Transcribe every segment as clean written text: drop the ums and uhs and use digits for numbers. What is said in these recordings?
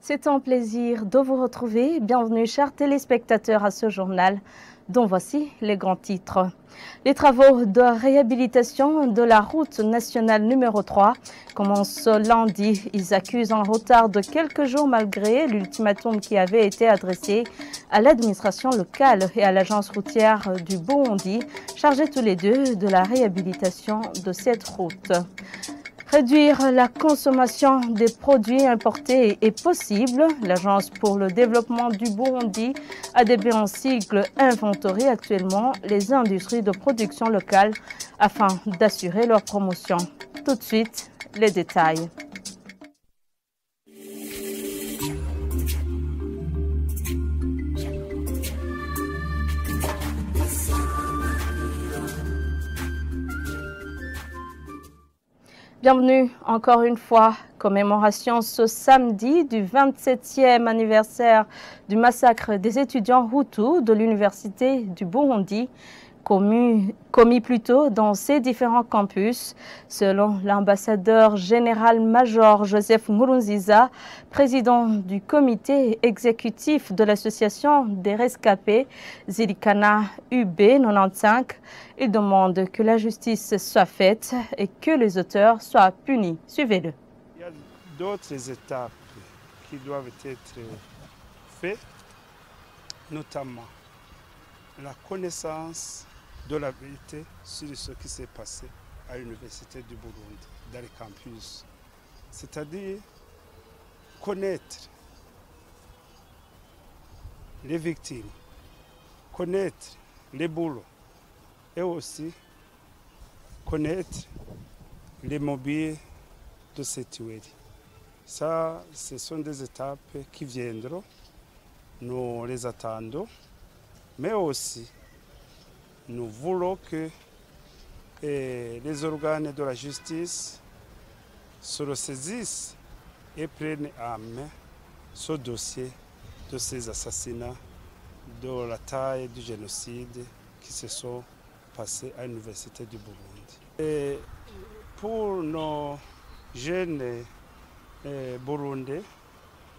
C'est un plaisir de vous retrouver. Bienvenue, chers téléspectateurs, à ce journal dont voici les grands titres. Les travaux de réhabilitation de la route nationale numéro 3 commencent lundi. Ils accusent un retard de quelques jours malgré l'ultimatum qui avait été adressé à l'administration locale et à l'agence routière du Burundi, chargés tous les deux de la réhabilitation de cette route. Réduire la consommation des produits importés est possible. L'Agence pour le développement du Burundi, ADB en sigle, inventorie actuellement les industries de production locale afin d'assurer leur promotion. Tout de suite, les détails. Bienvenue encore une fois. Commémoration ce samedi du 27e anniversaire du massacre des étudiants Hutus de l'Université du Burundi, commis plutôt dans ces différents campus. Selon l'ambassadeur général-major Joseph Nkurunziza, président du comité exécutif de l'association des rescapés Zirikana UB 95, il demande que la justice soit faite et que les auteurs soient punis. Suivez-le. Il y a d'autres étapes qui doivent être faites, notamment la connaissance de la vérité sur ce qui s'est passé à l'Université du Burundi, dans les campus. C'est-à-dire connaître les victimes, connaître les boulots et aussi connaître les mobiles de cette tuerie. Ça, ce sont des étapes qui viendront, nous les attendons, mais aussi nous voulons que les organes de la justice se ressaisissent et prennent en main ce dossier de ces assassinats, de la taille du génocide qui se sont passés à l'Université du Burundi. Et pour nos jeunes burundais,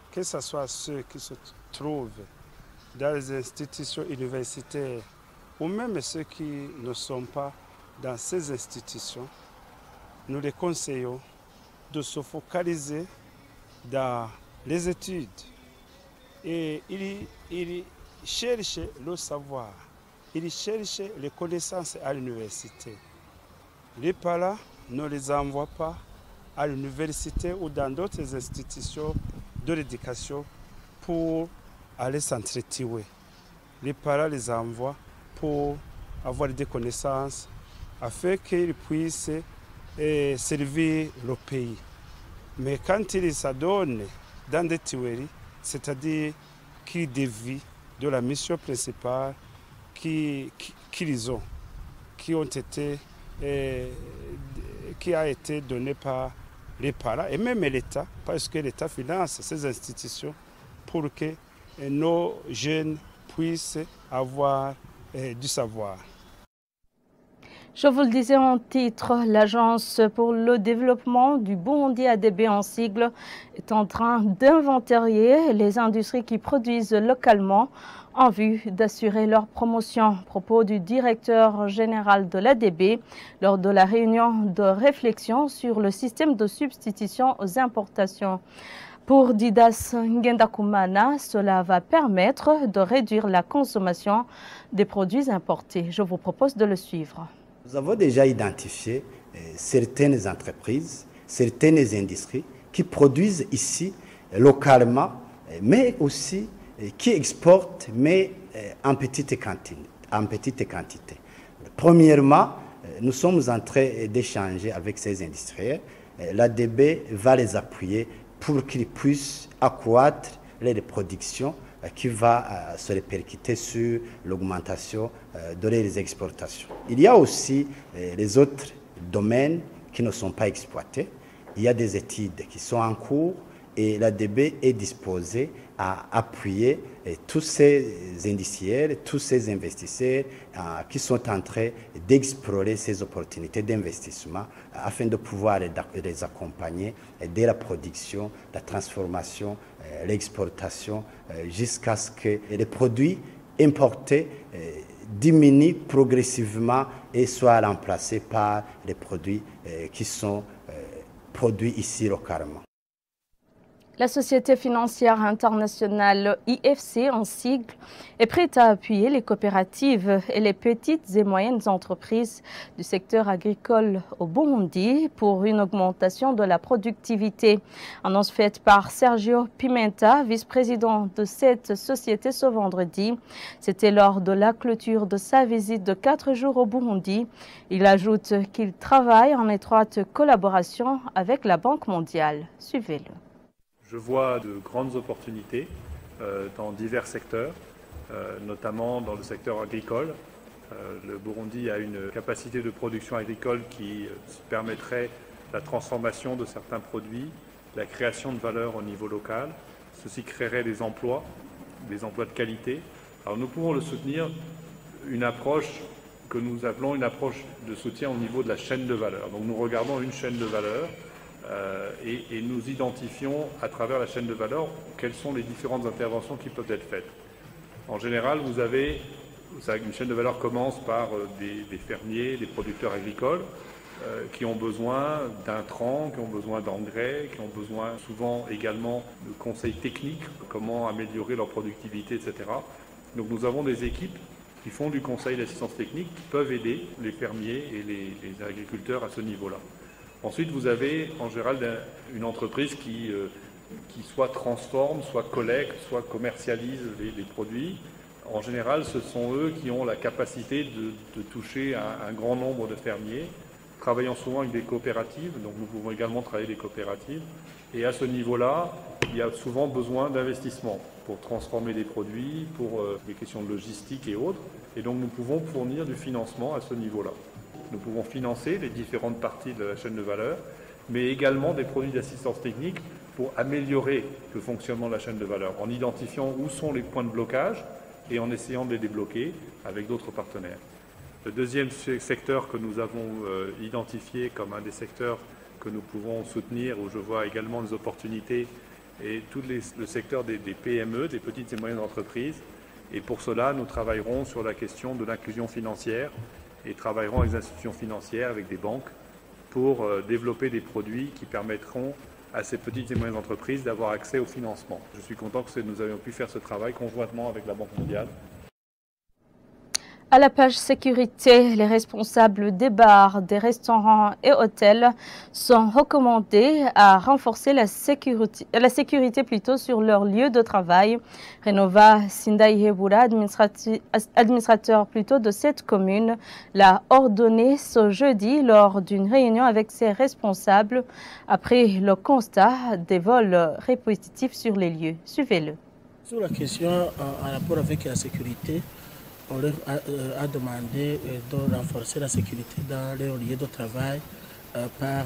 que ce soit ceux qui se trouvent dans les institutions universitaires ou même ceux qui ne sont pas dans ces institutions, nous les conseillons de se focaliser dans les études. Et ils cherchent le savoir, ils cherchent les connaissances à l'université. Les parents ne les envoient pas à l'université ou dans d'autres institutions de l'éducation pour aller s'entretuer. Les parents les envoient pour avoir des connaissances afin qu'ils puissent servir le pays. Mais quand ils s'adonnent dans des tueries, c'est-à-dire qu'ils dévient de la mission principale qu'ils ont, qui a été donnée par les parents et même l'État, parce que l'État finance ces institutions pour que nos jeunes puissent avoir du savoir. Je vous le disais en titre, l'Agence pour le développement du Burundi, ADB en sigle, est en train d'inventarier les industries qui produisent localement en vue d'assurer leur promotion. Propos du directeur général de l'ADB lors de la réunion de réflexion sur le système de substitution aux importations. Pour Didas Ngendakumana, cela va permettre de réduire la consommation des produits importés. Je vous propose de le suivre. Nous avons déjà identifié certaines entreprises, certaines industries qui produisent ici localement, mais aussi qui exportent, mais en petite quantité. Premièrement, nous sommes en train d'échanger avec ces industriels. L'ADB va les appuyer pour qu'ils puissent accroître les productions qui va se répercuter sur l'augmentation de les exportations. Il y a aussi les autres domaines qui ne sont pas exploités. Il y a des études qui sont en cours et l'ADB est disposée à appuyer tous ces industriels, tous ces investisseurs qui sont en train d'explorer ces opportunités d'investissement afin de pouvoir les accompagner dès la production, la transformation, l'exportation, jusqu'à ce que les produits importés diminuent progressivement et soient remplacés par les produits qui sont produits ici localement. La Société financière internationale IFC, en sigle, est prête à appuyer les coopératives et les petites et moyennes entreprises du secteur agricole au Burundi pour une augmentation de la productivité. Annonce faite par Sergio Pimenta, vice-président de cette société ce vendredi. C'était lors de la clôture de sa visite de 4 jours au Burundi. Il ajoute qu'il travaille en étroite collaboration avec la Banque mondiale. Suivez-le. Je vois de grandes opportunités dans divers secteurs, notamment dans le secteur agricole. Le Burundi a une capacité de production agricole qui permettrait la transformation de certains produits, la création de valeur au niveau local. Ceci créerait des emplois de qualité. Alors nous pouvons le soutenir, une approche que nous appelons une approche de soutien au niveau de la chaîne de valeur. Donc nous regardons une chaîne de valeur et nous identifions à travers la chaîne de valeur quelles sont les différentes interventions qui peuvent être faites. En général, vous savez, une chaîne de valeur commence par des fermiers, des producteurs agricoles qui ont besoin d'intrants, qui ont besoin d'engrais, qui ont besoin souvent également de conseils techniques, comment améliorer leur productivité, etc. Donc nous avons des équipes qui font du conseil d'assistance technique qui peuvent aider les fermiers et les agriculteurs à ce niveau-là. Ensuite, vous avez en général une entreprise qui soit transforme, soit collecte, soit commercialise les produits. En général, ce sont eux qui ont la capacité de toucher un grand nombre de fermiers, travaillant souvent avec des coopératives, donc nous pouvons également travailler avec des coopératives. Et à ce niveau-là, il y a souvent besoin d'investissement pour transformer des produits, pour des questions de logistique et autres. Et donc nous pouvons fournir du financement à ce niveau-là. Nous pouvons financer les différentes parties de la chaîne de valeur, mais également des produits d'assistance technique pour améliorer le fonctionnement de la chaîne de valeur, en identifiant où sont les points de blocage et en essayant de les débloquer avec d'autres partenaires. Le deuxième secteur que nous avons identifié comme un des secteurs que nous pouvons soutenir, où je vois également des opportunités, est tout le secteur des PME, des petites et moyennes entreprises. Et pour cela, nous travaillerons sur la question de l'inclusion financière et travaillerons avec les institutions financières, avec des banques, pour développer des produits qui permettront à ces petites et moyennes entreprises d'avoir accès au financement. Je suis content que nous ayons pu faire ce travail conjointement avec la Banque mondiale. À la page sécurité, les responsables des bars, des restaurants et hôtels sont recommandés à renforcer la sécurité plutôt sur leur lieu de travail. Renova Sindaïhebura, administrateur plutôt de cette commune, l'a ordonné ce jeudi lors d'une réunion avec ses responsables après le constat des vols répétitifs sur les lieux. Suivez-le. Sur la question en rapport avec la sécurité, on leur a demandé de renforcer la sécurité dans leur lieu de travail par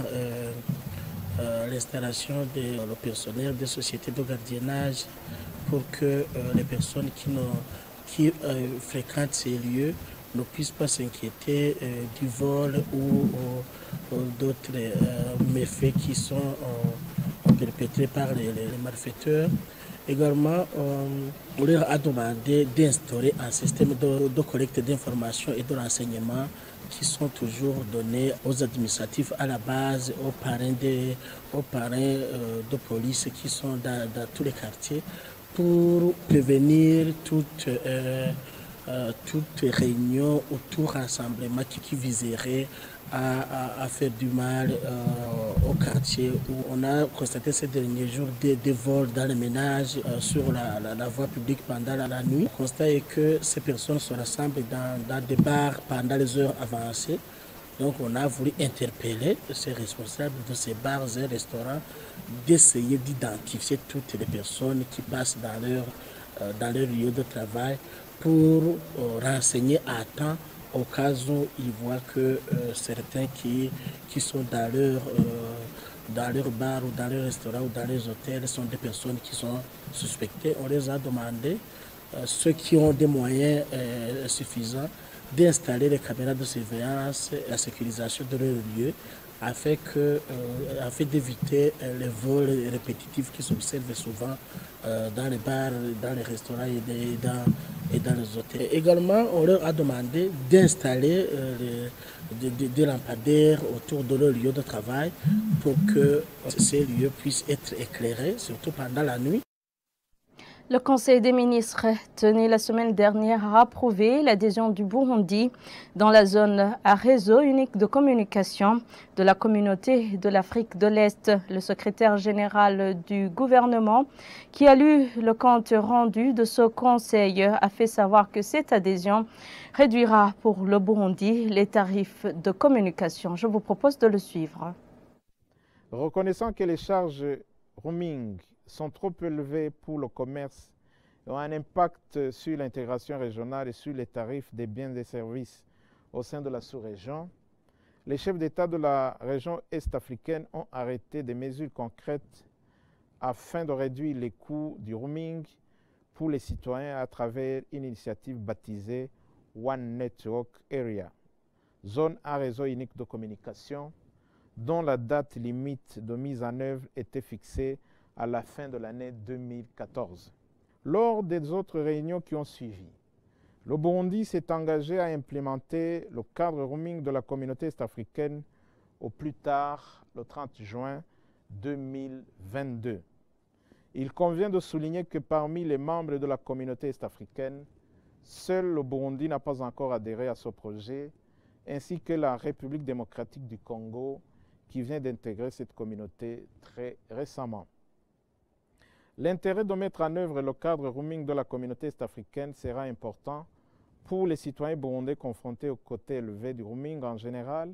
l'installation du personnel des sociétés de gardiennage pour que les personnes qui fréquentent ces lieux ne puissent pas s'inquiéter du vol ou d'autres méfaits qui sont perpétrés par les malfaiteurs. Également, on leur a demandé d'instaurer un système de collecte d'informations et de renseignements qui sont toujours donnés aux administratifs à la base, aux parrains de police qui sont dans tous les quartiers pour prévenir toute réunion ou tout rassemblement qui viserait à faire du mal au quartier où on a constaté ces derniers jours des vols dans les ménages sur la voie publique pendant la nuit. Le constat est que ces personnes se rassemblent dans des bars pendant les heures avancées. Donc on a voulu interpeller ces responsables de ces bars et restaurants d'essayer d'identifier toutes les personnes qui passent dans leur lieu de travail pour renseigner à temps au cas où ils voient que certains qui sont dans leur dans leurs bars ou dans les restaurants ou dans les hôtels sont des personnes qui sont suspectées. On les a demandé, ceux qui ont des moyens suffisants, d'installer les caméras de surveillance et la sécurisation de leur lieu afin d'éviter les vols répétitifs qui s'observent souvent dans les bars, dans les restaurants et dans les hôtels. Également, on leur a demandé d'installer des lampadaires autour de leur lieu de travail pour que ces lieux puissent être éclairés, surtout pendant la nuit. Le Conseil des ministres tenu la semaine dernière a approuvé l'adhésion du Burundi dans la zone à réseau unique de communication de la communauté de l'Afrique de l'Est. Le secrétaire général du gouvernement, qui a lu le compte rendu de ce Conseil, a fait savoir que cette adhésion réduira pour le Burundi les tarifs de communication. Je vous propose de le suivre. Reconnaissant que les charges roaming sont trop élevés pour le commerce et ont un impact sur l'intégration régionale et sur les tarifs des biens et services au sein de la sous-région, les chefs d'État de la région est-africaine ont arrêté des mesures concrètes afin de réduire les coûts du roaming pour les citoyens à travers une initiative baptisée One Network Area, zone à réseau unique de communication, dont la date limite de mise en œuvre était fixée à la fin de l'année 2014. Lors des autres réunions qui ont suivi, le Burundi s'est engagé à implémenter le cadre roaming de la communauté est-africaine au plus tard le 30 juin 2022. Il convient de souligner que parmi les membres de la communauté est-africaine, seul le Burundi n'a pas encore adhéré à ce projet, ainsi que la République démocratique du Congo, qui vient d'intégrer cette communauté très récemment. L'intérêt de mettre en œuvre le cadre roaming de la communauté est-africaine sera important pour les citoyens burundais confrontés au coût élevé du roaming en général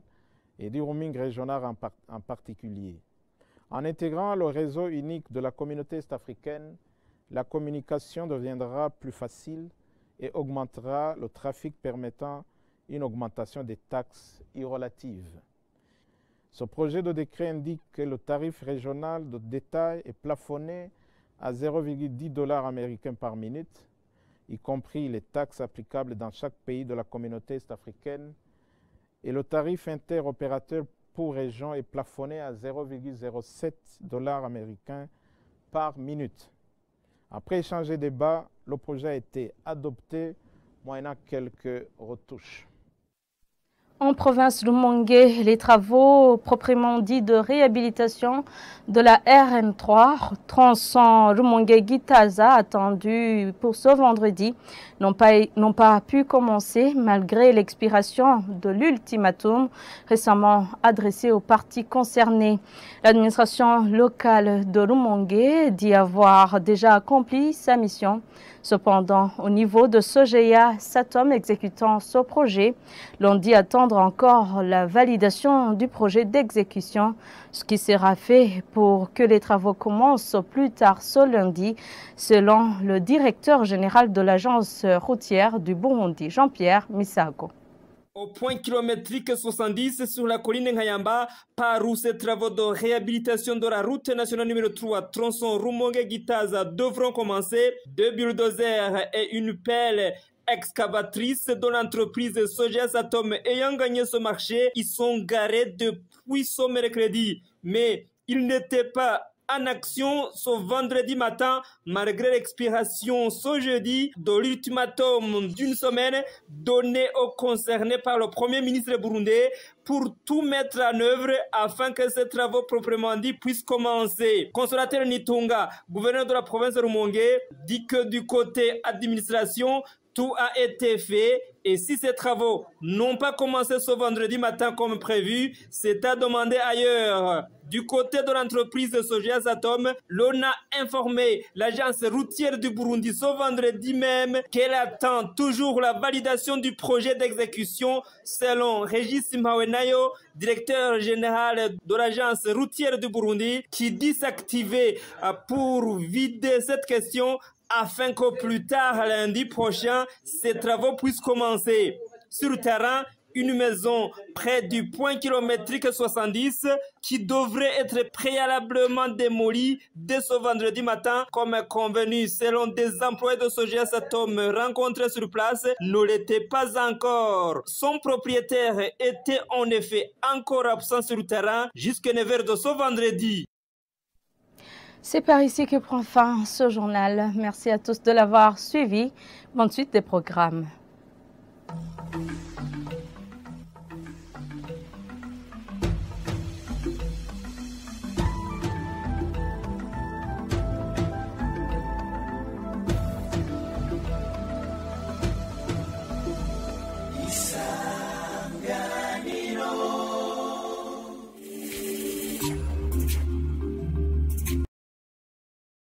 et du roaming régional en particulier. En intégrant le réseau unique de la communauté est-africaine, la communication deviendra plus facile et augmentera le trafic permettant une augmentation des taxes irrelatives. Ce projet de décret indique que le tarif régional de détail est plafonné à 0,10 $ américains par minute, y compris les taxes applicables dans chaque pays de la communauté est-africaine, et le tarif interopérateur pour région est plafonné à 0,07 $ américains par minute. Après échange et débat, le projet a été adopté moyennant quelques retouches. En province Rumongue, les travaux proprement dits de réhabilitation de la RN3, tronçon Rumongue-Gitaza, attendu pour ce vendredi, n'ont pas pu commencer malgré l'expiration de l'ultimatum récemment adressé aux parties concernées. L'administration locale de Rumongue dit avoir déjà accompli sa mission. Cependant, au niveau de Sogeya Satom exécutant ce projet, l'on dit attendre encore la validation du projet d'exécution, ce qui sera fait pour que les travaux commencent au plus tard ce lundi, selon le directeur général de l'agence routière du Burundi, Jean-Pierre Misago. Au point kilométrique 70 sur la colline Ngayamba, par où ces travaux de réhabilitation de la route nationale numéro 3, tronçon Rumongue-Gitaza, devront commencer. 2 bulldozers et une pelle excavatrice de l'entreprise Sogeya Satom ayant gagné ce marché, ils sont garés depuis ce mercredi. Mais ils n'étaient pas en action ce vendredi matin malgré l'expiration ce jeudi de l'ultimatum d'une semaine donné aux concernés par le Premier ministre burundais pour tout mettre en œuvre afin que ces travaux proprement dits puissent commencer. Consolateur Nitunga, gouverneur de la province de Rumongue, dit que du côté administration, tout a été fait et si ces travaux n'ont pas commencé ce vendredi matin comme prévu, c'est à demander ailleurs. Du côté de l'entreprise Sogeya Satom, l'on a informé l'agence routière du Burundi ce vendredi même qu'elle attend toujours la validation du projet d'exécution selon Régis Mawenayo, directeur général de l'agence routière du Burundi, qui dit s'activer pour vider cette question afin qu'au plus tard, lundi prochain, ces travaux puissent commencer. Sur le terrain, une maison près du point kilométrique 70 qui devrait être préalablement démolie dès ce vendredi matin comme convenu selon des employés de Sogea. Cet homme rencontré sur place ne l'était pas encore. Son propriétaire était en effet encore absent sur le terrain jusqu'à 9h de ce vendredi. C'est par ici que prend fin ce journal. Merci à tous de l'avoir suivi. Bonne suite des programmes.